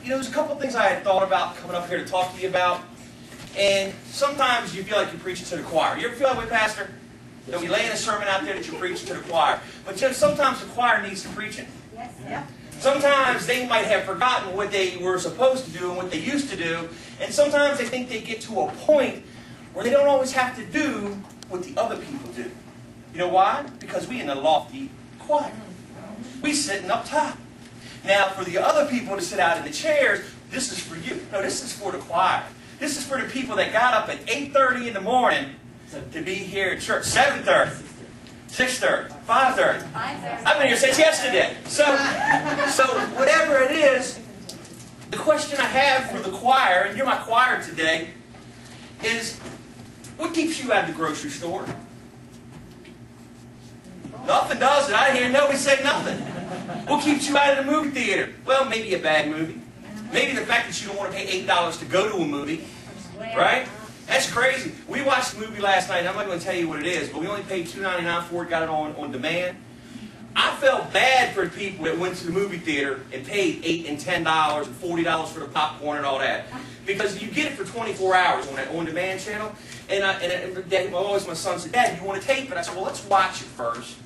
there's a couple of things I had thought about coming up here to talk to you about. And sometimes you feel like you're preaching to the choir. You ever feel that way, Pastor? That we laying a sermon out there that you're preaching to the choir. But sometimes the choir needs the preaching. Yes. Yeah. Sometimes they might have forgotten what they were supposed to do and what they used to do. And sometimes they think they get to a point where they don't always have to do what the other people do. You know why? Because we in the lofty choir. We sitting up top. Now, for the other people to sit out in the chairs, this is for you. No, this is for the choir. This is for the people that got up at 8:30 in the morning to be here at church. 7:30, 6:30, 5:30. I've been here since yesterday. So whatever it is, the question I have for the choir, and you're my choir today, is what keeps you out of the grocery store? Nothing does it. I didn't hear nobody say nothing. What keeps you out of the movie theater? Well, maybe a bad movie. Maybe the fact that you don't want to pay $8 to go to a movie. Right? That's crazy. We watched a movie last night, and I'm not going to tell you what it is, but we only paid $2.99 for it, got it on demand. I felt bad for the people that went to the movie theater and paid $8 and $10 and $40 for the popcorn and all that. Because you get it for 24 hours on that on-demand channel. And always my son said, Dad, you want to tape it? I said, well, let's watch it first.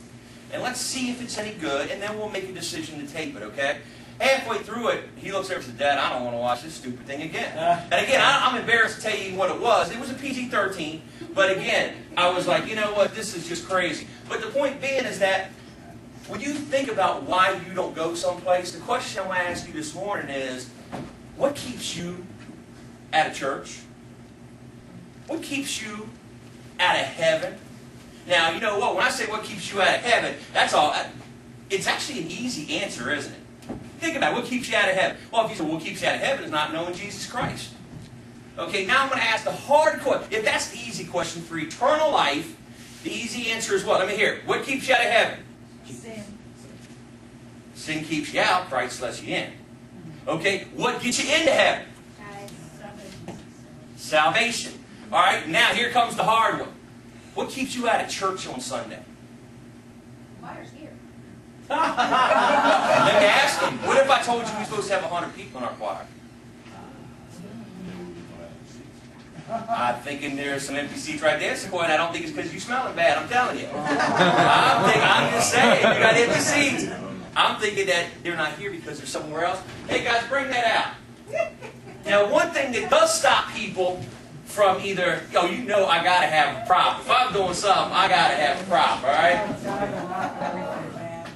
And let's see if it's any good, and then we'll make a decision to tape it, okay? Halfway through it, he looks over and says, Dad, I don't want to watch this stupid thing again. And again, I'm embarrassed to tell you what it was. It was a PG-13, but again, I was like, you know what, this is just crazy. But the point being is that when you think about why you don't go someplace, the question I want to ask you this morning is, what keeps you out of church? What keeps you out of heaven? Now, you know what? When I say what keeps you out of heaven, that's all. It's actually an easy answer, isn't it? Think about it. What keeps you out of heaven? Well, if you say what keeps you out of heaven is not knowing Jesus Christ. Okay, now I'm going to ask the hard question. If that's the easy question for eternal life, the easy answer is what? Let me hear it. What keeps you out of heaven? Sin. Sin keeps you out. Christ lets you in. Okay, what gets you into heaven? Salvation. All right, now here comes the hard one. What keeps you out of church on Sunday? Choir's here. Let me ask you, what if I told you we're supposed to have 100 people in our choir? I'm thinking there's some empty seats right there, Sequoia, and I don't think it's because you're smelling bad, I'm telling you. I'm just saying, you got empty seats. I'm thinking that they're not here because they're somewhere else. Hey guys, bring that out. Now, one thing that does stop people from either, you know I got to have a prop. If I'm doing something, I got to have a prop, all right?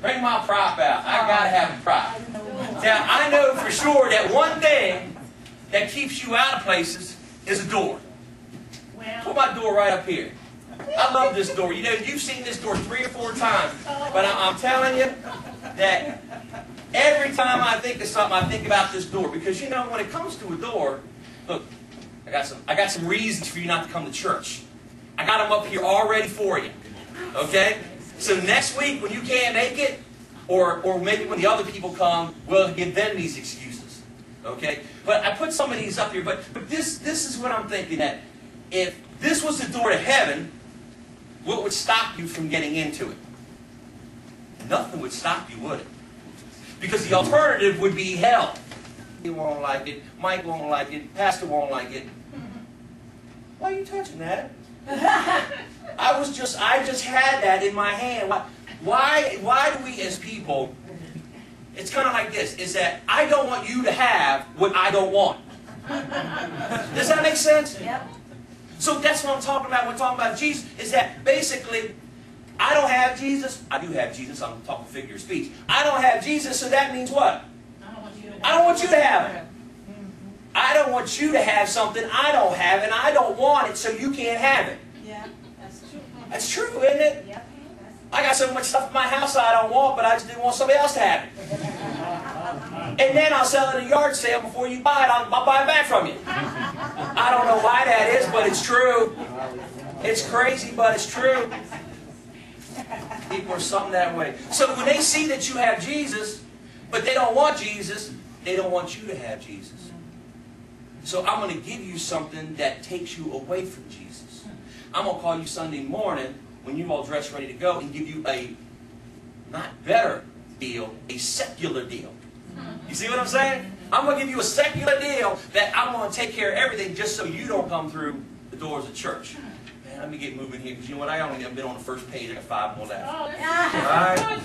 Bring my prop out. I got to have a prop. Now, I know for sure that one thing that keeps you out of places is a door. Put my door right up here. I love this door. You know, you've seen this door 3 or 4 times. But I'm telling you that every time I think of something, I think about this door. Because, you know, when it comes to a door, look, I got some reasons for you not to come to church. I got them up here all ready for you. Okay? So next week when you can't make it, or maybe when the other people come, we'll give them these excuses. Okay? But I put some of these up here, but this is what I'm thinking, that if this was the door to heaven, what would stop you from getting into it? Nothing would stop you, would it? Because the alternative would be hell. He won't like it, Mike won't like it, Pastor won't like it. Why are you touching that? I just had that in my hand. Why do we as people, it's kind of like this, is that I don't want you to have what I don't want. Does that make sense? Yep. So that's what I'm talking about when we're talking about Jesus, is that basically, I don't have Jesus. I do have Jesus. I'm talking figure of speech. I don't have Jesus, so that means what? I don't want you to have it. I don't want you to have something I don't have, and I don't want it, so you can't have it. Yeah, that's true. That's true, isn't it? Yep. I got so much stuff in my house I don't want, but I just didn't want somebody else to have it. And then I'll sell it at a yard sale before you buy it. I'll buy it back from you. I don't know why that is, but it's true. It's crazy, but it's true. People are something that way. So when they see that you have Jesus, but they don't want Jesus, they don't want you to have Jesus. So I'm going to give you something that takes you away from Jesus. I'm going to call you Sunday morning when you're all dressed ready to go and give you a not better deal, a secular deal. You see what I'm saying? I'm going to give you a secular deal that I'm going to take care of everything just so you don't come through the doors of church. Man, let me get moving here because you know what? I only have been on the first page. I got 5 more left. All right?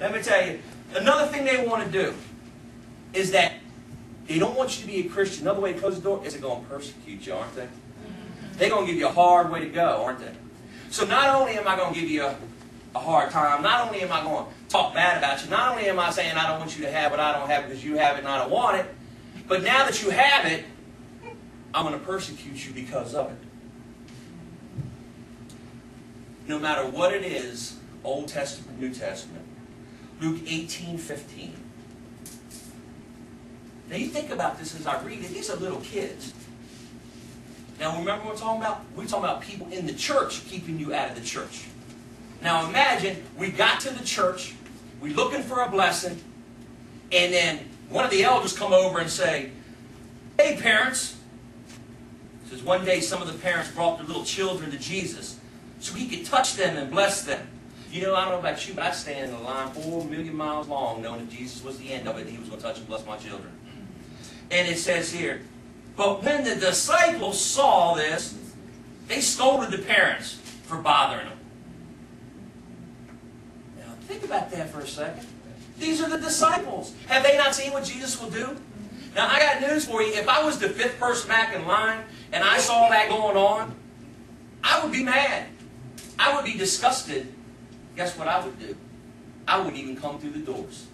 Let me tell you, another thing they want to do is that they don't want you to be a Christian. Another way to close the door is they're going to persecute you, aren't they? They're going to give you a hard way to go, aren't they? So not only am I going to give you a hard time, not only am I going to talk bad about you, not only am I saying I don't want you to have what I don't have because you have it and I don't want it, but now that you have it, I'm going to persecute you because of it. No matter what it is, Old Testament, New Testament, Luke 18:15. Now you think about this as I read it. These are little kids. Now remember what we're talking about? We're talking about people in the church keeping you out of the church. Now imagine we got to the church, we're looking for a blessing, and then one of the elders come over and say, "Hey parents." Says one day some of the parents brought their little children to Jesus so he could touch them and bless them. You know, I don't know about you, but I stand in a line 4 million miles long knowing that Jesus was the end of it and he was going to touch and bless my children. And it says here, but when the disciples saw this, they scolded the parents for bothering them. Now, think about that for a second. These are the disciples. Have they not seen what Jesus will do? Now, I got news for you. If I was the 5th person back in line and I saw that going on, I would be mad. I would be disgusted. Guess what I would do? I wouldn't even come through the doors.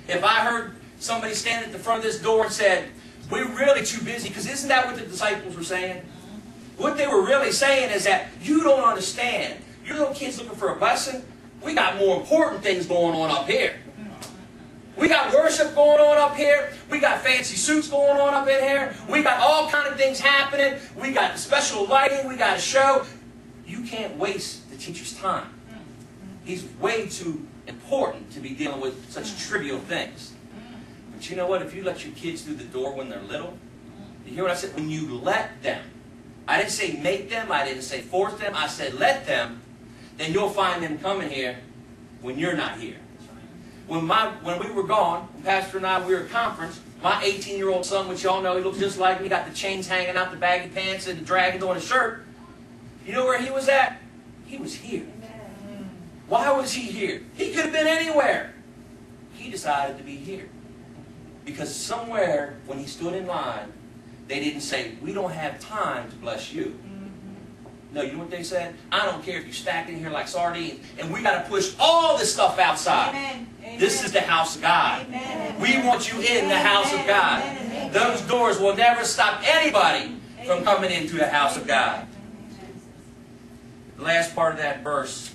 If I heard somebody standing at the front of this door and said, "We're really too busy," because isn't that what the disciples were saying? What they were really saying is that you don't understand. You little kids looking for a blessing? We got more important things going on up here. We got worship going on up here. We got fancy suits going on up in here. We got all kind of things happening. We got special lighting. We got a show. You can't waste the teacher's time. He's way too important to be dealing with such trivial things. But you know what? If you let your kids through the door when they're little, you hear what I said? When you let them, I didn't say make them, I didn't say force them, I said let them, then you'll find them coming here when you're not here. When we were gone, Pastor and I, we were at conference, my 18-year-old son, which y'all know, he looks just like me, got the chains hanging out the baggy pants and the dragons on his shirt. You know where he was at? He was here. Why was he here? He could have been anywhere. He decided to be here. Because somewhere, when he stood in line, they didn't say, "We don't have time to bless you." No, you know what they said? "I don't care if you stacked in here like sardines, and we got to push all this stuff outside. Amen. This is the house of God. Amen. We want you in the house of God." Amen. Those doors will never stop anybody from coming into the house of God. The last part of that verse,